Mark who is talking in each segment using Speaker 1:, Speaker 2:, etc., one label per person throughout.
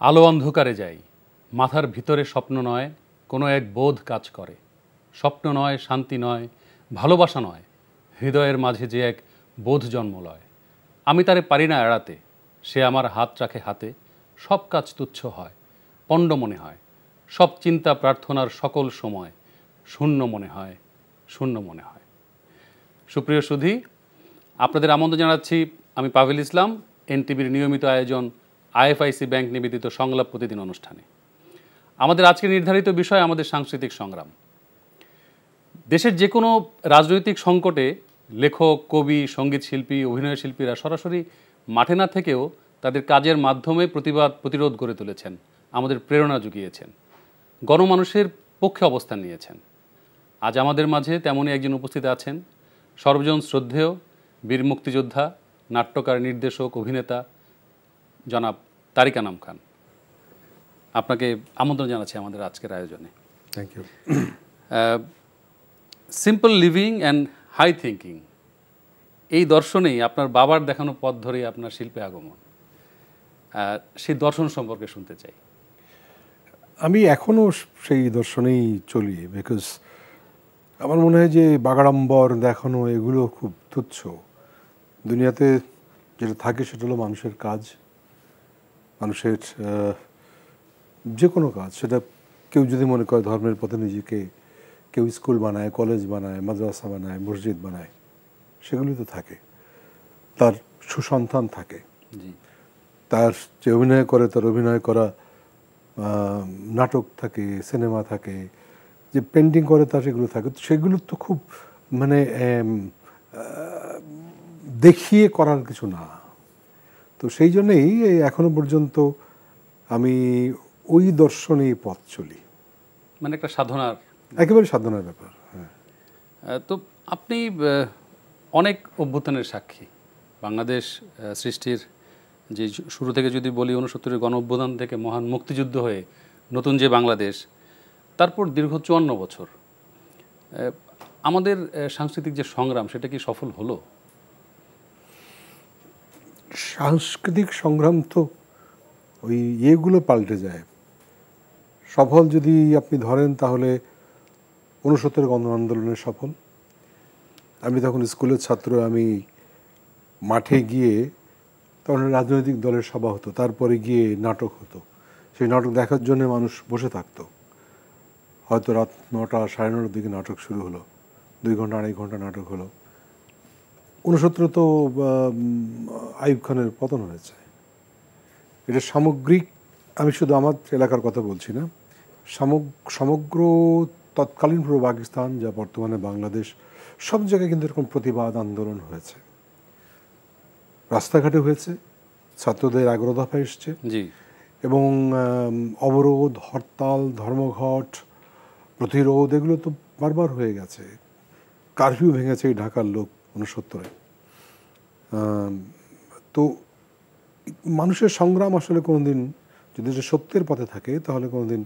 Speaker 1: আলো অন্ধকারে যাই, মাথার ভিতরে স্বপ্ন নয়, কোনো এক বোধ কাজ করে। স্বপ্ন নয়, শান্তি নয়, ভালোবাসা নয়, হৃদয়ের মাঝে যে এক বোধ জন্ম লয়। আমি তারে পারি না এড়াতে, সে আমার হাত রাখে হাতে। সব কাজ তুচ্ছ হয়, পণ্ড মনে হয়, সব চিন্তা প্রার্থনার সকল সময় শূন্য মনে হয়, শূন্য মনে হয়। সুপ্রিয় সুধী, আপনাদের আমন্ত্রণ জানাচ্ছি আমি পাভেল ইসলাম, এনটিভির নিয়মিত আয়োজন আইএফআইসি ব্যাংক নিবেদিত সংলাপ প্রতিদিন অনুষ্ঠানে। আমাদের আজকের নির্ধারিত বিষয় আমাদের সাংস্কৃতিক সংগ্রাম। দেশের যে কোনো রাজনৈতিক সংকটে লেখক, কবি, সঙ্গীত শিল্পী, অভিনয় শিল্পীরা সরাসরি মাঠে না থেকেও তাদের কাজের মাধ্যমে প্রতিবাদ প্রতিরোধ গড়ে তুলেছেন, আমাদের প্রেরণা জুগিয়েছেন, গণমানুষের পক্ষে অবস্থান নিয়েছেন। আজ আমাদের মাঝে তেমনই একজন উপস্থিত আছেন, সর্বজন শ্রদ্ধেয় বীর মুক্তিযোদ্ধা, নাট্যকার, নির্দেশক, অভিনেতা জনাব তারিক আনাম খান। আপনাকে আমন্ত্রণ জানাচ্ছি আমাদের আজকের আয়োজনে।
Speaker 2: Thank you.
Speaker 1: Simple living and high thinking, এই দর্শনেই আপনার বাবার দেখানো পথ ধরেই আপনার শিল্পে আগমন। সেই দর্শন সম্পর্কে শুনতে চাই।
Speaker 2: আমি এখনও সেই দর্শনেই চলি, বিকজ আমার মনে হয় যে বাগাড়ম্বর দেখানো এগুলো খুব তুচ্ছ। দুনিয়াতে যেটা থাকে সেটা হলো মানুষের কাজ, মানুষের যে কোনো কাজ। সেটা কেউ যদি মনে করে ধর্মের পথে নিজেকে, কেউ স্কুল বানায়, কলেজ বানায়, মাদ্রাসা বানায়, মসজিদ বানায়, সেগুলি তো থাকে। তার সুসন্তান থাকে, তার যে অভিনয় করে তার অভিনয় করা নাটক থাকে, সিনেমা থাকে, যে পেন্টিং করে তার সেগুলো থাকে। সেগুলো তো খুব মানে দেখিয়ে করার কিছু না। তো সেই জন্যেই এখনো পর্যন্ত আমি ওই দর্শনেই পথ চলি।
Speaker 1: মানে একটা সাধনার,
Speaker 2: একেবারে সাধনার ব্যাপার। হ্যাঁ,
Speaker 1: তো আপনি অনেক অভ্যুত্থানের সাক্ষী। বাংলাদেশ সৃষ্টির যে শুরু থেকে যদি বলি ৬৯-এর গণ অভ্যুত্থান থেকে মহান মুক্তিযুদ্ধ হয়ে নতুন যে বাংলাদেশ, তারপর দীর্ঘ ৫৪ বছর আমাদের সাংস্কৃতিক যে সংগ্রাম, সেটা কি সফল হলো?
Speaker 2: সাংস্কৃতিক সংগ্রাম তো ওই ইয়েগুলো পাল্টে যায়। সফল যদি আপনি ধরেন তাহলে ৬৯ গণ আন্দোলনের সফল। আমি তখন স্কুলের ছাত্র, আমি মাঠে গিয়ে, তখন রাজনৈতিক দলের সভা হতো, তারপরে গিয়ে নাটক হতো। সেই নাটক দেখার জন্য মানুষ বসে থাকতো। হয়তো রাত ৯টা, ৯:৩০ দিকে নাটক শুরু হলো, ২ ঘন্টা ২.৫ ঘন্টা নাটক হলো। ৬৯ তো আইয়ুব খানের পতন হয়েছে। এটা সামগ্রিক, আমি শুধু আমার এলাকার কথা বলছি না, সমগ্র তৎকালীন পূর্ব পাকিস্তান, যা বর্তমানে বাংলাদেশ, সব জায়গায় কিন্তু এরকম প্রতিবাদ আন্দোলন হয়েছে, রাস্তাঘাটে হয়েছে, ছাত্রদের এগারো দফা এসছে, এবং অবরোধ, হরতাল, ধর্মঘট, প্রতিরোধ, এগুলো তো বারবার হয়ে গেছে। কারফিউ ভেঙেছে এই ঢাকার লোক ৬৯-এ। তো মানুষের সংগ্রাম আসলে কোনোদিন, যদি এটা সত্যের পথে থাকে, তাহলে কোনোদিন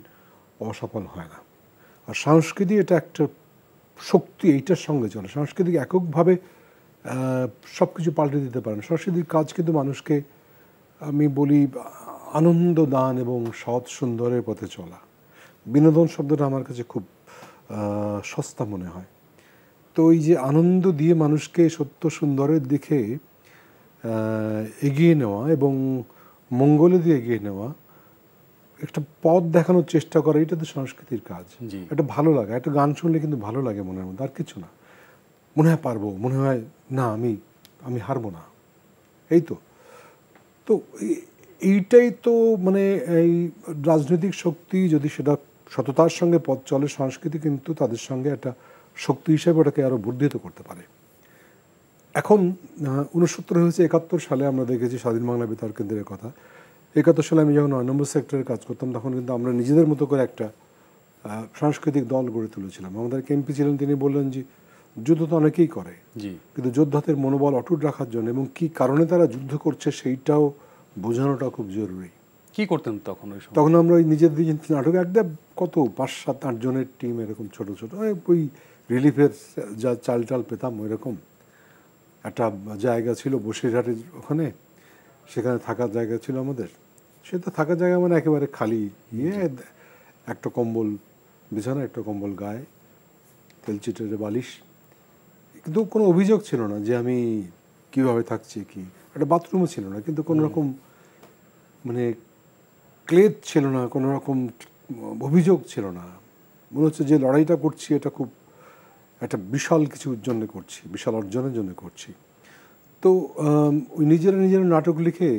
Speaker 2: অসফল হয় না। আর সংস্কৃতি এটা একটা শক্তি, এইটার সঙ্গে চলে। সংস্কৃতি এককভাবে সব কিছু পাল্টে দিতে পারে না। সংস্কৃতির কাজ কিন্তু মানুষকে, আমি বলি, আনন্দ দান এবং সৎ সুন্দরের পথে চলা। বিনোদন শব্দটা আমার কাছে খুব সস্তা মনে হয়। তো ওই যে আনন্দ দিয়ে মানুষকে সত্য সুন্দরের দিকে এগিয়ে নেওয়া এবং মঙ্গলে দিয়ে এগিয়ে নেওয়া, একটা পথ দেখানোর চেষ্টা করা, এটা তো সংস্কৃতির কাজ। একটা ভালো লাগে, একটা গান শুনলে কিন্তু ভালো লাগে মনের মধ্যে, আর কিছু না। মনে হয় পারবো, মনে হয় না আমি হারবো না, এই তো। তো এইটাই তো মানে এই রাজনৈতিক শক্তি, যদি সেটা সততার সঙ্গে পথ চলে, সংস্কৃতি কিন্তু তাদের সঙ্গে একটা শক্তি হিসেবে ওটাকে আরও বর্ধিত করতে পারে। এখন ৬৯ হয়েছে, ৭১ সালে আমরা দেখেছি স্বাধীন বাংলা বেতার কেন্দ্রের কথা। ৭১ সালে আমি যখন ৯ নম্বর সেক্টরে কাজ করতাম, তখন কিন্তু আমরা নিজেদের মতো করে একটা সাংস্কৃতিক দল গড়ে তুলেছিলাম। আমাদের এমপি ছিলেন, তিনি বললেন যে যুদ্ধ তো অনেকেই করে, কিন্তু যোদ্ধাদের মনোবল অটুট রাখার জন্য এবং কী কারণে তারা যুদ্ধ করছে সেইটাও বোঝানোটা খুব জরুরি।
Speaker 1: কি করতেন তখন?
Speaker 2: তখন আমরা ওই নিজেদের নাটক একদম কত ৫-৭-৮ জনের টিম, এরকম ছোট ছোট, ওই রিলিফের যা চাল টাল পেতাম, ওই রকম একটা জায়গা ছিল বসিরহাটের ওখানে, সেখানে থাকার জায়গা ছিল আমাদের। সে তো থাকার জায়গা মানে একেবারে খালি, একটা কম্বল বিছানা, একটা কম্বল গায়ে, তেলচিটের বালিশ, কিন্তু কোনো অভিযোগ ছিল না যে আমি কিভাবে থাকছি, কি একটা বাথরুমও ছিল না, কিন্তু কোনো রকম মানে ক্লেদ ছিল না, কোনো রকম অভিযোগ ছিল না। মনে হচ্ছে যে লড়াইটা করছি এটা খুব একটা বিশাল কিছুর জন্য করছি, বিশাল অর্জনের জন্য করছি। তো ওই নিজেরা নাটক লিখে,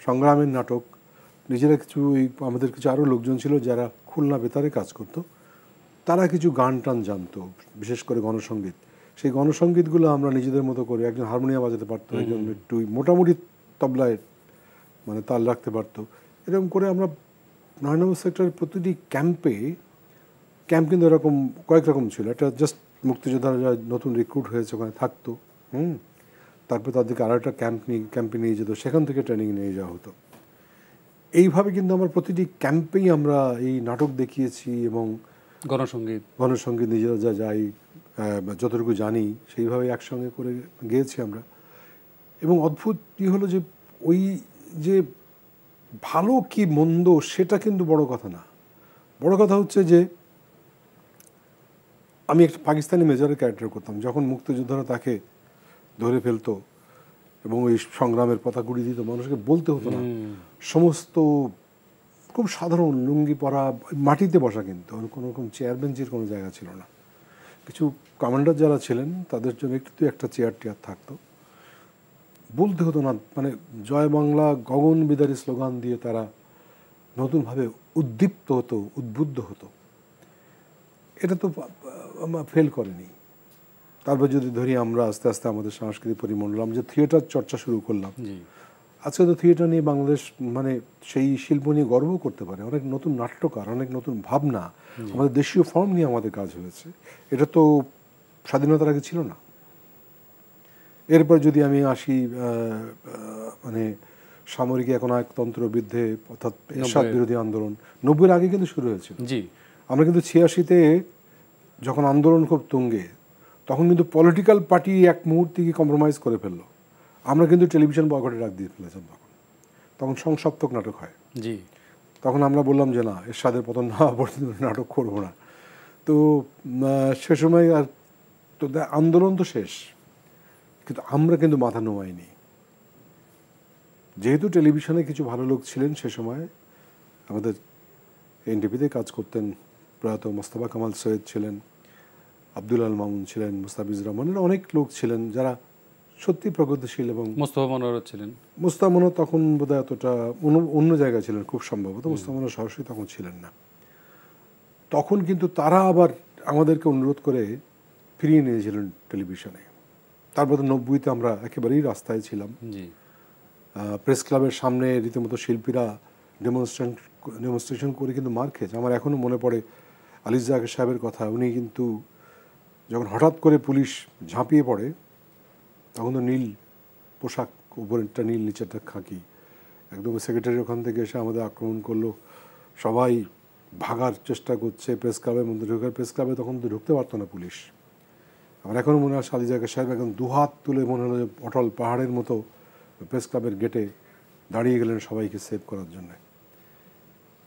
Speaker 2: সংগ্রামের নাটক নিজেরা কিছু, আমাদের কিছু আরও লোকজন ছিল যারা খুলনা বেতারে কাজ করতো, তারা কিছু গান টান জানতো, বিশেষ করে গণসঙ্গীত। সেই গণসঙ্গীতগুলো আমরা নিজেদের মতো করে, একজন হারমোনিয়াম বাজাতে পারতো, একজন একটু মোটামুটি তবলায় মানে তাল রাখতে পারতো, এরকম করে আমরা ৯ নম্বর সেক্টরের প্রতিটি ক্যাম্প কিন্তু এরকম কয়েক রকম ছিল। একটা জাস্ট মুক্তিযোদ্ধারা যারা নতুন রিক্রুট হয়েছে ওখানে থাকতো, তারপর তাদেরকে আরও একটা ক্যাম্পে নিয়ে যেত, সেখান থেকে ট্রেনিং নিয়ে যাওয়া হতো। এইভাবে কিন্তু আমরা প্রতিটি ক্যাম্পেই আমরা এই নাটক দেখিয়েছি এবং গণসঙ্গীত নিজেরা যা যাই যতটুকু জানি সেইভাবে একসঙ্গে করে গেয়েছি আমরা। এবং অদ্ভুত কী হলো যে ওই যে ভালো কি মন্দ সেটা কিন্তু বড় কথা না, বড় কথা হচ্ছে যে আমি একটা পাকিস্তানি মেজরের ক্যারেক্টার করতাম। যখন মুক্তিযোদ্ধারা তাকে ধরে ফেলতো এবং ওই সংগ্রামের পতাকা গুড়ি দিত, মানুষকে বলতে হতো না, সমস্ত খুব সাধারণ লুঙ্গি পরা, মাটিতে বসা, কিন্তু কোনো রকম চেয়ার বেঞ্চের কোনো জায়গা ছিল না। কিছু কমান্ডার যারা ছিলেন তাদের জন্য একটু একটা চেয়ার থাকতো, বলতে হতো না, মানে জয় বাংলা গগন বিদারী স্লোগান দিয়ে তারা নতুনভাবে উদ্দীপ্ত হতো, উদ্বুদ্ধ হতো। এটা তো ফেল করেনি। তারপর যদি ধরি আমরা আস্তে আস্তে আমাদের সাংস্কৃতিক পরিমণ্ডল, আমরা যে থিয়েটার চর্চা শুরু করলাম, আজকে তো থিয়েটার নিয়ে বাংলাদেশ মানে সেই শিল্প নিয়ে গর্ব করতে পারে। অনেক নতুন নাট্যকার, অনেক নতুন ভাবনা, আমাদের দেশীয় ফর্ম নিয়ে আমাদের কাজ হয়েছে। এটা তো স্বাধীনতার আগে ছিল না। এরপর যদি আমি আসি মানে সামরিক একনায়কতন্ত্র বিরুদ্ধে, অর্থাৎ এরশাদ বিরোধী আন্দোলন ৯০-এর আগে কিন্তু শুরু হয়েছিল। আমরা কিন্তু ৮৬-তে যখন আন্দোলন খুব তুঙ্গে, তখন কিন্তু পলিটিক্যাল পার্টি এক মুহূর্তে কি কম্প্রোমাইজ করে ফেললো। আমরা কিন্তু টেলিভিশন বয়কটে ডাক দিয়ে ফেলেছিলাম। তখন সংসপ্তক নাটক হয়, তখন আমরা বললাম যে না, এরশাদের পতন না পর্যন্ত নাটক করবো না। তো সে সময় আর তো আন্দোলন তো শেষ, কিন্তু আমরা কিন্তু মাথা নোয়াইনি। যেহেতু টেলিভিশনে কিছু ভালো লোক ছিলেন সে সময়, আমাদের এনটিভিতে কাজ করতেন প্রয়াত মোস্তফা কামাল সৈয়দ ছিলেন, আব্দুল আল মামুন ছিলেন, মুস্তাফিজুর রহমানের অনেক লোক ছিলেন যারা সত্যি প্রগতিশীল, এবং
Speaker 1: মোস্তফা মনোয়ার ছিলেন।
Speaker 2: মোস্তফা মনোয়ার তখন বোধহয় এতটা অন্য জায়গায় ছিলেন, খুব সম্ভবত মোস্তফা মনোয়ার সরাসরি তখন ছিলেন না। তখন কিন্তু তারা আবার আমাদেরকে অনুরোধ করে ফিরিয়ে নিয়েছিলেন টেলিভিশনে। তারপর তো ৯০-তে আমরা একেবারেই রাস্তায় ছিলাম। প্রেস ক্লাবের সামনে রীতিমতো শিল্পীরা ডেমনস্ট্রেশন করে কিন্তু মার খেয়েছে। আমার এখনও মনে পড়ে আলিস জাকের সাহেবের কথা। উনি কিন্তু যখন হঠাৎ করে পুলিশ ঝাঁপিয়ে পড়ে, তখন তো নীল পোশাক, উপরেরটা নীল, নিচেরটা খাকি, একদম সেক্রেটারি ওখান থেকে এসে আমাদের আক্রমণ করলো। সবাই ভাগার চেষ্টা করছে প্রেস ক্লাবের মধ্যে ঢোকার। প্রেস ক্লাবে তখন তো ঢুকতে পারতো না পুলিশ। আমার এখনও মনে হয় আলী জাকের সাহেব একদম দুহাত তুলে মনে হলো যে অটল পাহাড়ের মতো প্রেস ক্লাবের গেটে দাঁড়িয়ে গেলেন সবাইকে সেভ করার জন্য।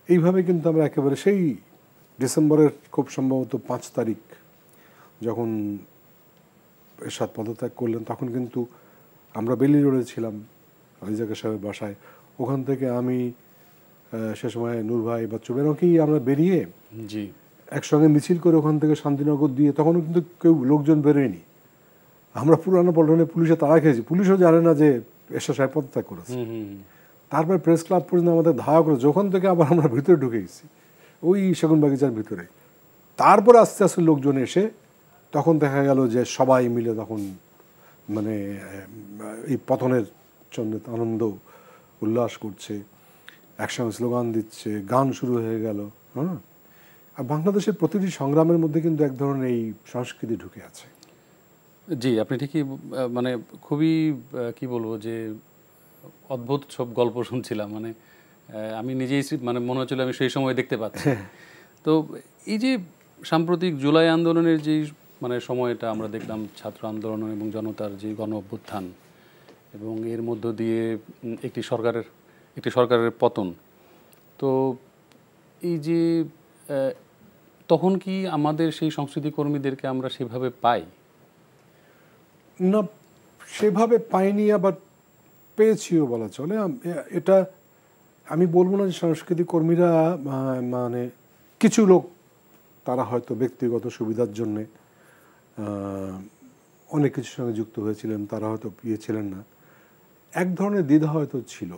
Speaker 2: এইভাবে কিন্তু আমরা একেবারে সেই ডিসেম্বরের খুব সম্ভবত ৫ তারিখ যখন এরশাদ পদত্যাগ করলেন, তখন কিন্তু আমরা বেলি রোডে ছিলাম আলী জাকের সাহেবের বাসায়। ওখান থেকে আমি সে সময় নূর ভাই বা চুবেরকেই আমরা বেরিয়ে একসঙ্গে মিছিল করে ওখান থেকে শান্তিনগর দিয়ে, তখনও কিন্তু কেউ লোকজন বেরোয়নি। আমরা পুরানো পল্টনে পুলিশে তাড়া খেয়েছি, পুলিশও জানে না যে এরশাদ সাহেব পদত্যাগ করেছে। তারপর প্রেস ক্লাব পর্যন্ত আমাদের ধাওয়া করেছে, ওখান থেকে আবার আমরা ভিতরে ঢুকে গেছি, ওই সেগুন বাগিচার ভিতরে। তারপরে আস্তে আস্তে লোকজন এসে তখন দেখা গেল যে সবাই মিলে তখন মানে এই পতনের জন্য আনন্দ উল্লাস করছে, একসঙ্গে স্লোগান দিচ্ছে, গান শুরু হয়ে গেল। আর বাংলাদেশের প্রতিটি সংগ্রামের মধ্যে কিন্তু এক ধরনের এই সংস্কৃতি ঢুকে আছে।
Speaker 1: জি, আপনি ঠিকই, মানে খুবই কি বলবো যে অদ্ভুত সব গল্প শুনছিলাম। মানে আমি নিজেই মানে মনে হচ্ছিল আমি সেই সময় দেখতে পাচ্ছি। তো এই যে সাম্প্রতিক জুলাই আন্দোলনের যেই মানে সময়টা আমরা দেখলাম, ছাত্র আন্দোলন এবং জনতার যে গণ অভ্যুত্থান, এবং এর মধ্য দিয়ে একটি সরকারের পতন, তো এই যে তখন কি আমাদের সেই সংস্কৃতি কর্মীদেরকে আমরা সেভাবে পাই?
Speaker 2: না, সেভাবে পাইনি, আবার পেয়েছিও বলা চলে। এটা আমি বলবো না যে সাংস্কৃতিক কর্মীরা মানে কিছু লোক তারা হয়তো ব্যক্তিগত সুবিধার জন্যে অনেক কিছুর সঙ্গে যুক্ত হয়েছিলেন, তারা হয়তো ছিলেন না। এক ধরনের দ্বিধা হয়তো ছিল।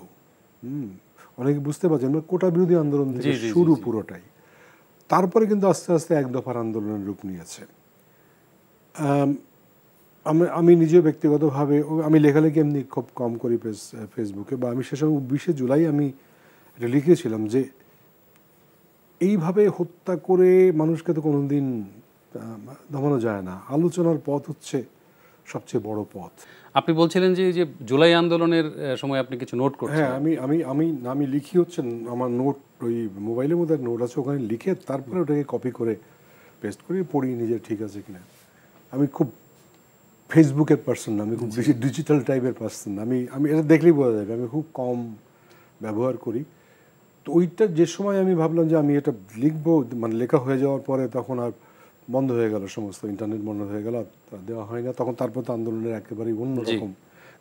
Speaker 2: অনেকে বুঝতে পারছেন কোটা বিরোধী আন্দোলন থেকে শুরু পুরোটাই, তারপরে কিন্তু আস্তে আস্তে এক দফার আন্দোলনের রূপ নিয়েছে। আমি নিজেও ব্যক্তিগতভাবে আমি লেখালেখি এমনি খুব কম করি ফেসবুকে, বা আমি সে সময় 20শে জুলাই আমি এটা লিখেছিলাম যে এইভাবে হত্যা করে মানুষকে তো কোনোদিন দমানো যায় না। আলোচনার পথ হচ্ছে সবচেয়ে বড় পথ।
Speaker 1: আপনি বলছিলেন যে যে জুলাই আন্দোলনের সময় আপনি কিছু নোট করছেন।
Speaker 2: হ্যাঁ, আমি লিখি হচ্ছে আমার নোট, ওই মোবাইলের মধ্যে নোট আছে, ওখানে লিখে তারপরে ওটাকে কপি করে পেস্ট করে পড়ি নিজে ঠিক আছে কিনা। আমি খুব ফেসবুকের পার্সন না, আমি খুব বেশি ডিজিটাল টাইপের পার্সন। আমি এটা দেখলেই বোঝা যাবে, আমি খুব কম ব্যবহার করি। তো ওইটা যে সময় আমি ভাবলাম যে আমি এটা লিখবো, মানে লেখা হয়ে যাওয়ার পরে তখন আর বন্ধ হয়ে গেল, সমস্ত ইন্টারনেট বন্ধ হয়ে গেল, দেওয়া হয় না। তখন তারপর তো আন্দোলনের একেবারেই অন্যরকম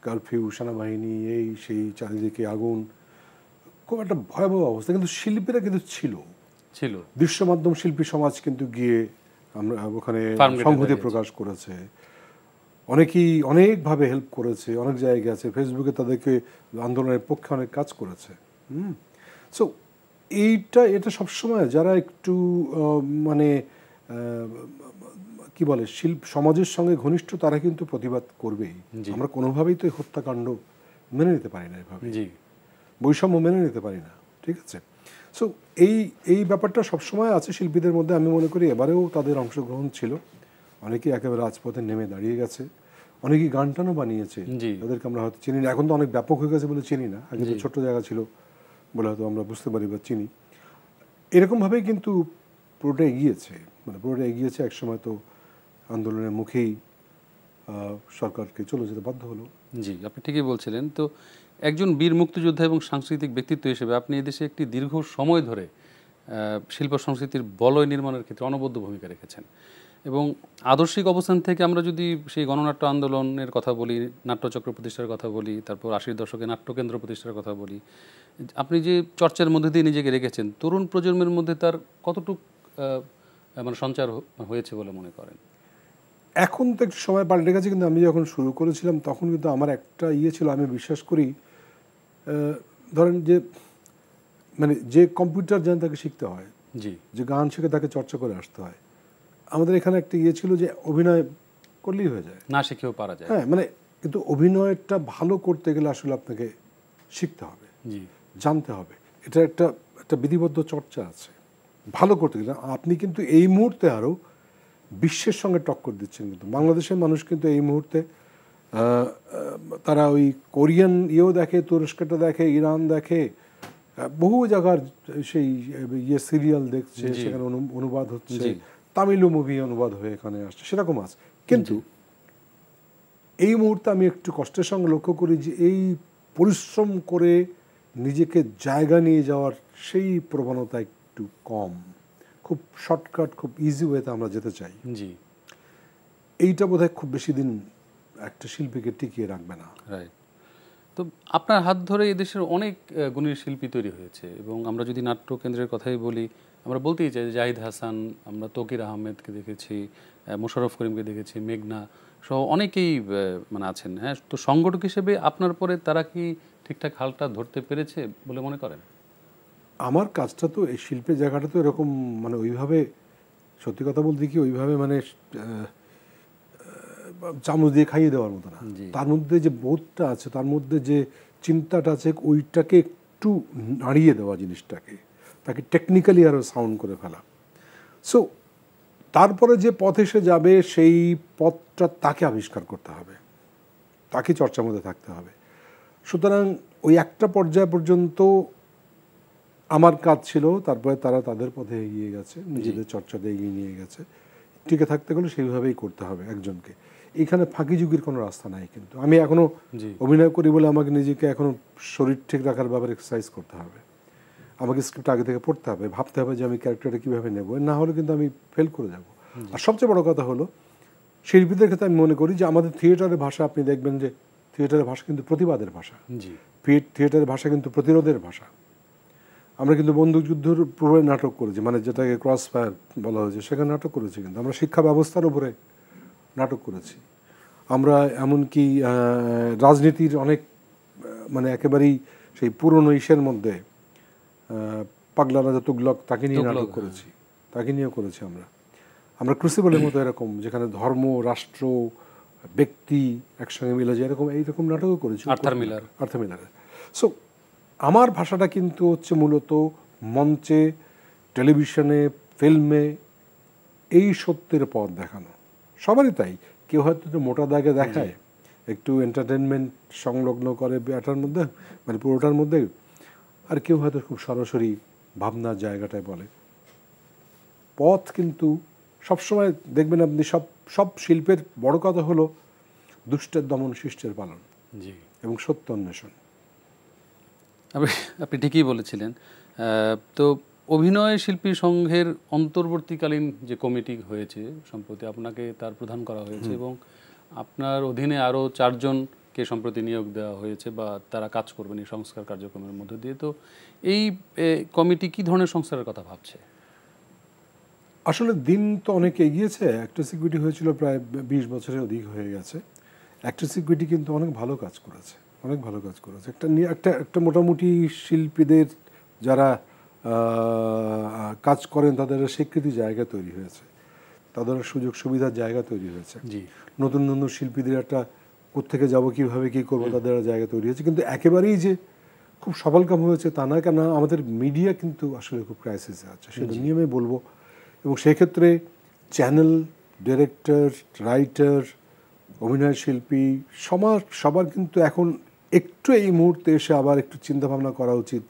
Speaker 2: কারফিউ, সেনাবাহিনী, এই সেই, চারিদিকে আগুন, খুব একটা ভয়াবহ অবস্থা। কিন্তু শিল্পীরা কিন্তু ছিল, দৃশ্য মাধ্যম শিল্পী সমাজ কিন্তু গিয়ে আমরা ওখানে সংহতি প্রকাশ করেছে, অনেকেই অনেকভাবে হেল্প করেছে, অনেক জায়গায় আছে, ফেসবুকে তাদেরকে আন্দোলনের পক্ষে অনেক কাজ করেছে। সো এটা সবসময় যারা একটু মানে কি বলে সমাজের সঙ্গে ঘনিষ্ঠ, তারা কিন্তু প্রতিবাদ করবেই। আমরা কোনোভাবেই তো এই হত্যাকাণ্ড মেনে নিতে পারি না, এভাবে বৈষম্য মেনে নিতে পারি না, ঠিক আছে? সো এই ব্যাপারটা সবসময় আছে শিল্পীদের মধ্যে। আমি মনে করি এবারেও তাদের অংশগ্রহণ ছিল, অনেকেই একেবারে রাজপথে নেমে দাঁড়িয়ে গেছে, অনেকেই গান টানও বানিয়েছে, তাদেরকে আমরা হয়তো চিনি না, এখন তো অনেক ব্যাপক হয়ে গেছে বলে চিনি না, আগে তো ছোট্ট জায়গা ছিল বলে হয়তো আমরা বুঝতে পারি বা চিনি। এরকমভাবেই কিন্তু পুরোটা এগিয়েছে, মানে পুরোটা এগিয়েছে। একসময় তো আন্দোলনের মুখেই সরকারকে চলে যেতে বাধ্য হলো।
Speaker 1: জি, আপনি ঠিকই বলছিলেন। তো একজন বীর মুক্তিযোদ্ধা এবং সাংস্কৃতিক ব্যক্তিত্ব হিসেবে আপনি এদেশে একটি দীর্ঘ সময় ধরে শিল্প সংস্কৃতির বলয় নির্মাণের ক্ষেত্রে অনবদ্য ভূমিকা রেখেছেন, এবং আদর্শিক অবস্থান থেকে আমরা যদি সেই গণনাট্য আন্দোলনের কথা বলি, নাট্যচক্র প্রতিষ্ঠার কথা বলি, তারপর 80-এর দশকে নাট্যকেন্দ্র প্রতিষ্ঠার কথা বলি, আপনি যে চর্চার মধ্যে দিয়ে নিজেকে রেখেছেন, তরুণ প্রজন্মের মধ্যে তার কতটুকু মানে সঞ্চার হয়েছে বলে মনে করেন?
Speaker 2: এখন তো একটু সময় পাল্টে গেছে, কিন্তু আমি যখন শুরু করেছিলাম তখন কিন্তু আমার একটা ছিল, আমি বিশ্বাস করি, ধরেন যে মানে যে কম্পিউটার জানে তাকে শিখতে হয়, যে গান শিখে তাকে চর্চা করে আসতে হয়। আমাদের এখানে একটা ছিল যে অভিনয় করলেই হয়ে যায়,
Speaker 1: না শিখেও পারা যায়।
Speaker 2: হ্যাঁ, মানে কিন্তু অভিনয়টা ভালো করতে গেলে আসলে আপনাকে শিখতে হবে, জানতে হবে। এটা একটা বিধিবদ্ধ চর্চা আছে ভালো করতে গেলে। আপনি কিন্তু এই মুহূর্তে আরও বিশ্বের সঙ্গে টক্কর দিচ্ছেন, কিন্তু বাংলাদেশের মানুষ কিন্তু এই মুহূর্তে তারা ওই কোরিয়ান দেখে, তুরস্কটা দেখে, ইরান দেখে, বহু জায়গার সেই সিরিয়াল দেখছে, সেখানে অনুবাদ হচ্ছে, তামিলও মুভি অনুবাদ হয়ে এখানে আসছে, সেরকম আছে। কিন্তু এই মুহূর্তে আমি একটু কষ্টের সঙ্গে লক্ষ্য করি যে এই পরিশ্রম করে নিজেকে জায়গা নিয়ে যাওয়ার সেই প্রবণতা একটু কম। খুব শর্টকাট, খুব ইজি ওয়েতে আমরা যেতে চাই। এইটা বোধহয় খুব বেশি দিন একটা শিল্পীকে টিকিয়ে রাখবে না।
Speaker 1: রাইট। তো আপনার হাত ধরে এদেশের অনেক গুণী শিল্পী তৈরি হয়েছে, এবং আমরা যদি নাট্যকেন্দ্রের কথাই বলি, আমরা বলতেই চাই জাহিদ হাসান, আমরা তকির আহমেদকে দেখেছি, মোশাররফ করিমকে দেখেছি, মেঘনা সহ অনেকেই মানে আছেন। হ্যাঁ, তো সংগঠক হিসেবে আপনার পরে তারা কি ঠিকঠাক হালটা ধরতে পেরেছে বলে মনে করেন?
Speaker 2: আমার কাজটা তো এই শিল্পের জায়গাটা তো এরকম, মানে ওইভাবে সত্যি কথা বলতে কি ওইভাবে মানে চামচ দিয়ে খাইয়ে দেওয়ার মতো না। তার মধ্যে যে বোধটা আছে, তার মধ্যে যে চিন্তাটা আছে, ওইটাকে একটু নাড়িয়ে দেওয়া জিনিসটাকে, তাকে টেকনিক্যালি আরও সাউন্ড করে ফেলা। সো তারপরে যে পথে সে যাবে সেই পথটা তাকে আবিষ্কার করতে হবে, তাকে চর্চার মধ্যে থাকতে হবে। সুতরাং ওই একটা পর্যায় পর্যন্ত আমার কাজ ছিল, তারপরে তারা তাদের পথে এগিয়ে গেছে, নিজেদের চর্চাতে এগিয়ে নিয়ে গেছে। টিকে থাকতে গেলে সেইভাবেই করতে হবে একজনকে। এখানে ফাঁকি ঝুঁকির কোনো রাস্তা নাই। কিন্তু আমি এখনও অভিনয় করি বলে আমাকে নিজেকে এখনও শরীর ঠিক রাখার ব্যাপারে এক্সারসাইজ করতে হবে, আমাকে স্ক্রিপ্ট আগে থেকে পড়তে হবে, ভাবতে হবে যে আমি ক্যারেক্টারটা কীভাবে নেব, না হলে কিন্তু আমি ফেল করে যাব। আর সবচেয়ে বড় কথা হলো শিল্পীদের ক্ষেত্রে আমি মনে করি যে আমাদের থিয়েটারের ভাষা, আপনি দেখবেন যে থিয়েটারের ভাষা কিন্তু প্রতিবাদের ভাষা, থিয়েটারের ভাষা কিন্তু প্রতিরোধের ভাষা। আমরা কিন্তু বন্দুকযুদ্ধের উপরে নাটক করেছি, মানে যেটাকে ক্রস ফায়ার বলা হয়েছে, সেখানে নাটক করেছি। কিন্তু আমরা শিক্ষা ব্যবস্থার উপরে নাটক করেছি। আমরা এমনকি রাজনীতির অনেক মানে একেবারেই সেই পুরনো ইসের মধ্যে পাগলা রাজা তুগলক, তাকে নিয়ে নাটক করেছি, তাকে নিয়েও করেছি আমরা ক্রুসিবলের মতো এরকম, যেখানে ধর্ম, রাষ্ট্র, ব্যক্তি একসঙ্গে মিলে যায়, এইরকম নাটকও করেছি আর্থার মিলারের। সো আমার ভাষাটা কিন্তু হচ্ছে মূলত মঞ্চে, টেলিভিশনে, ফিল্মে এই সত্যের পথ দেখানো। সবারই তাই, কেউ হয়তো একটু মোটা দাগে দেখায়, একটু এন্টারটেনমেন্ট সংলগ্ন করে এটার মধ্যে, মানে পুরোটার মধ্যে, আর কেউ হয়তো খুব সরাসরি ভাবনার জায়গাটায় বলে। পথ কিন্তু সবসময় দেখবেন আপনি সব শিল্পের বড় কথা হলো দুষ্টের দমন, শিষ্টের পালন এবং সত্য অন্বেষণ।
Speaker 1: আপনি ঠিকই বলেছিলেন। তো অভিনয় শিল্পী সংঘের অন্তর্বর্তীকালীন যে কমিটি হয়েছে সম্প্রতি, আপনাকে তার প্রধান করা হয়েছে এবং আপনার অধীনে আরও 4 জনকে সম্প্রতি নিয়োগ দেওয়া হয়েছে বা তারা কাজ করবেন এই সংস্কার কার্যক্রমের মধ্য দিয়ে। তো এই কমিটি কী ধরনের সংস্কারের কথা ভাবছে?
Speaker 2: আসলে দিন তো অনেক এগিয়েছে। অ্যাক্টরস ইকুইটি হয়েছিল প্রায় 20 বছরের অধিক হয়ে গেছে। অ্যাক্টরস ইকুইটি কিন্তু অনেক ভালো কাজ করেছে, একটা মোটামুটি শিল্পীদের যারা কাজ করেন তাদের স্বীকৃতি জায়গা তৈরি হয়েছে, তাদের সুযোগ সুবিধার জায়গা তৈরি হয়েছে। নতুন নতুন শিল্পীদের একটা কোত্থেকে যাবো, কীভাবে কী করবো, তাদের জায়গা তৈরি হয়েছে। কিন্তু একেবারেই যে খুব সফলকাম হয়েছে তা না, কেন আমাদের মিডিয়া কিন্তু আসলে খুব ক্রাইসিসে আছে, সেটা নিয়ে আমি বলবো। এবং সেক্ষেত্রে চ্যানেল, ডিরেক্টর, রাইটার, অভিনয় শিল্পী সবার কিন্তু এখন একটু এই মুহূর্তে এসে আবার একটু চিন্তাভাবনা করা উচিত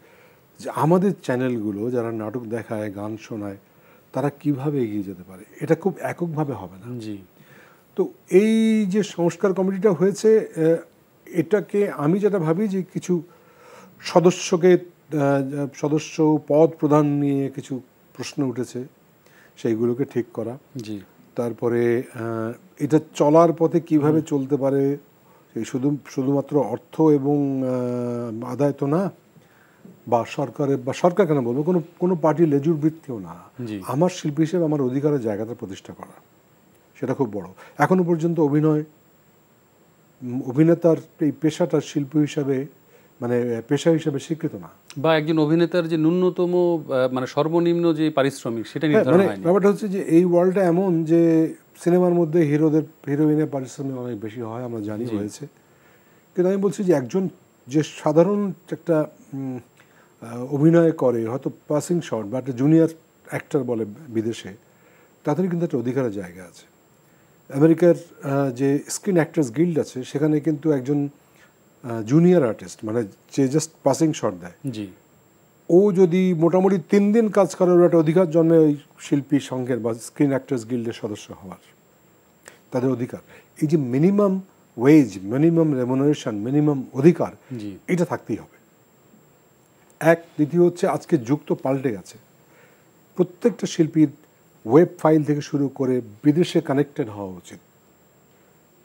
Speaker 2: যে আমাদের চ্যানেলগুলো যারা নাটক দেখায়, গান শোনায়, তারা কিভাবে এগিয়ে যেতে পারে। এটা খুব এককভাবে হবে না। তো এই যে সংস্কার কমিটিটা হয়েছে, এটাকে আমি যেটা ভাবি যে কিছু সদস্য পদ প্রদান নিয়ে কিছু প্রশ্ন উঠেছে, সেইগুলোকে ঠিক করা। তারপরে এটা চলার পথে কিভাবে চলতে পারে, শুধুমাত্র অর্থ এবং আদায় তো না, বা সরকার কেন বলবো, কোনো পার্টির লেজুর বৃত্তিও না, আমার শিল্পী হিসেবে আমার অধিকারের জায়গাটা প্রতিষ্ঠা করা, সেটা খুব বড়। এখনো পর্যন্ত অভিনেতার এই পেশাটার শিল্পী হিসাবে, মানে পেশা হিসাবে স্বীকৃত না,
Speaker 1: বা একজন অভিনেতার যে ন্যূনতম মানে সর্বনিম্ন যে পারিশ্রমিক সেটা নির্ধারণ হয়নি।
Speaker 2: ব্যাপারটা হচ্ছে যে এই ওয়ার্ল্ডটা এমন যে সিনেমার মধ্যে হিরোইনের পারিশ্রমিক অনেক বেশি হয়, আমরা জানি হয়েছে। কিন্তু আমি বলছি যে একজন যে সাধারণ একটা অভিনয় করে, হয়তো পাসিং শট বা একটা জুনিয়র অ্যাক্টর বলে বিদেশে, তাদের কিন্তু একটা অধিকারের জায়গা আছে। আমেরিকার যে স্ক্রিন অ্যাক্টার্স গিল্ড আছে, সেখানে কিন্তু একজন জুনিয়র আর্টিস্ট, মানে যে জাস্ট পাসিং শট দেয়, ও যদি মোটামুটি 3 দিন কাজ করার একটা অধিকার জন্মে ওই শিল্পী সংঘের বা স্ক্রিন অ্যাক্টার্স গিল্ডের সদস্য হওয়ার, তাদের অধিকার। এই যে minimum wedge, minimum remuneration, minimum অধিকার, এটা থাকতেই হবে। দ্বিতীয় হচ্ছে আজকে যুগ তো পাল্টে গেছে, প্রত্যেকটা শিল্পীর ওয়েব ফাইল থেকে শুরু করে বিদেশে কানেক্টেড হওয়া উচিত।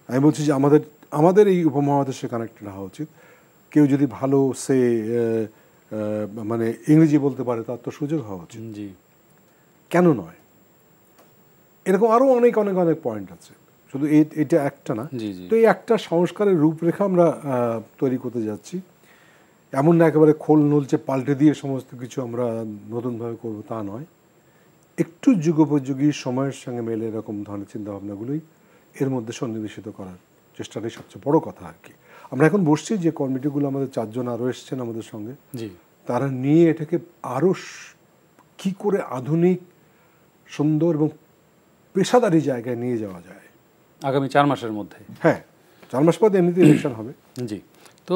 Speaker 2: আমি বলছি যে আমাদের এই উপমহাদেশে কানেক্টেড হওয়া উচিত। কেউ যদি ভালো মানে ইংরেজি বলতে পারে, তার তো সুযোগ হওয়া উচিত, কেন নয়? এরকম আরও অনেক অনেক অনেক পয়েন্ট আছে, শুধু এটা একটা না। তো এই একটা সংস্কারের রূপরেখা আমরা তৈরি করতে যাচ্ছি। এমন না একেবারে খোল নলচে পাল্টে দিয়ে সমস্ত কিছু আমরা নতুনভাবে করবো, তা নয়। একটু যুগোপযোগী, সময়ের সঙ্গে মেলে এরকম ধরনের চিন্তাভাবনাগুলোই এর মধ্যে সন্নিবেশিত করার চেষ্টাটাই সবচেয়ে বড় কথা আর কি। আমরা এখন বসছি যে কমিটিগুলো, আমাদের 4 জন আরও এসছেন আমাদের সঙ্গে, তারা নিয়ে এটাকে আরও কি করে আধুনিক, সুন্দর এবং পেশাদারি জায়গায় নিয়ে যাওয়া যায়
Speaker 1: আগামী 4 মাসের মধ্যে।
Speaker 2: হ্যাঁ, 4 মাস পরে এমনিতে ইলেকশন হবে।
Speaker 1: তো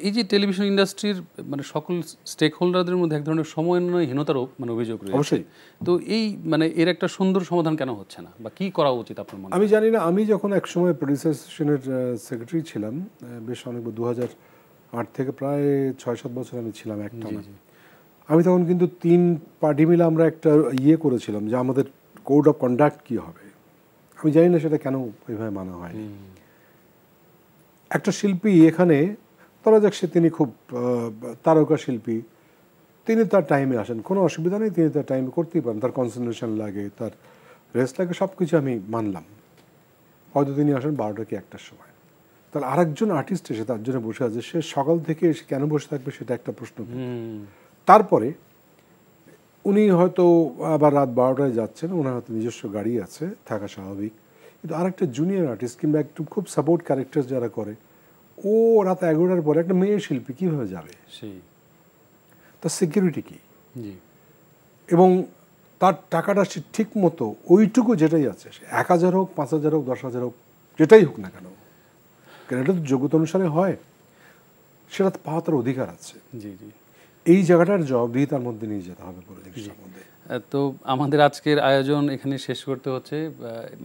Speaker 1: এই যে টেলিভিশন ইন্ডাস্ট্রির মানে সকল স্টেক হোল্ডারদের মধ্যে এক ধরনের সমন্বয়হীনতারও মানে অভিযোগ রয়েছে।
Speaker 2: অবশ্যই।
Speaker 1: তো এই মানে এর একটা সুন্দর সমাধান কেন হচ্ছে না, বা কি করা উচিত আপনার মনে হয়?
Speaker 2: আমি জানি না। আমি যখন একসময় প্রডিউসার অ্যাসোসিয়েশনের সেক্রেটারি ছিলাম, বেশ অনেক 2008 থেকে প্রায় 6-7 বছর আমি ছিলাম একটানা। আমি তখন কিন্তু 3 পার্টি মিলে আমরা একটা ইয়ে করেছিলাম যে আমাদের কোড অফ কন্ডাক্ট কী হবে। আমি জানি না সেটা কেন ওইভাবে মানা হয়। একটা শিল্পী এখানে ধরা যাক তিনি খুব তারকা শিল্পী, তিনি তার টাইমে আসেন, কোনো অসুবিধা নেই, তিনি তার টাইমে করতেই পারেন, তার কনসেন্ট্রেশন লাগে, তার রেস্ট লাগে, সব কিছু আমি মানলাম। হয়তো তিনি আসেন 12টা কি 1টার সময়, তাহলে আরেকজন আর্টিস্ট এসে তার জন্য বসে আছে, সে সকাল থেকে এসে কেন বসে থাকবে সেটা একটা প্রশ্ন। তারপরে উনি হয়তো আবার রাত 12টায় যাচ্ছেন, ওনার হয়তো নিজস্ব গাড়ি আছে, থাকা স্বাভাবিক, কিন্তু আরেকটা জুনিয়র আর্টিস্ট কিংবা একটু খুব সাপোর্ট ক্যারেক্টার যারা করে, ও রাত 11টার পরে একটা মেয়ে শিল্পী কীভাবে যাবে, তার সিকিউরিটি কী, এবং তার টাকাটা সে ঠিক মতো ওইটুকু যেটাই আছে, 1000 হোক 5000 হোক 10,000 হোক যেটাই হোক না কেন, কারণ এটা তো যোগ্যতা অনুসারে হয়, সেটা তো পাওয়া তার অধিকার আছে। এই জায়গাটার জবাবদিহিতার মধ্যে নিয়ে যেতে হবে পুরো জিনিসটার মধ্যে।
Speaker 1: তো আমাদের আজকের আয়োজন এখানে শেষ করতে হচ্ছে,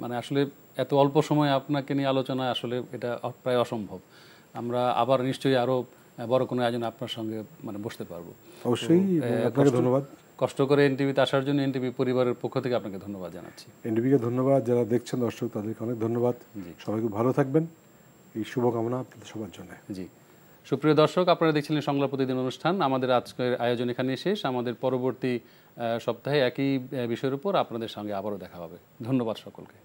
Speaker 1: মানে আসলে এত অল্প সময় আপনাকে নিয়ে আলোচনা, আসলে এটা প্রায় অসম্ভব। আমরা আবার নিশ্চয়ই আরও বড় কোনো আয়োজন আপনার সঙ্গে মানে বসতে পারবো।
Speaker 2: অবশ্যই, আপনাকে ধন্যবাদ।
Speaker 1: কষ্ট করে এনটিভিতে আসার জন্য এনটিভি পরিবারের পক্ষ থেকে আপনাকে ধন্যবাদ জানাচ্ছি।
Speaker 2: এনটিভিকে ধন্যবাদ, যারা দেখছেন দর্শক তাদেরকে অনেক ধন্যবাদ। সবাইকে ভালো থাকবেন, এই শুভকামনা আপনাদের সবার জন্য।
Speaker 1: জি, সুপ্রিয় দর্শক, আপনারা দেখছিলেন সংলাপ প্রতিদিন অনুষ্ঠান। আমাদের আজকের আয়োজন এখানে শেষ। আমাদের পরবর্তী সপ্তাহে একই বিষয়ের উপর আপনাদের সঙ্গে আবারও দেখা হবে। ধন্যবাদ সকলকে।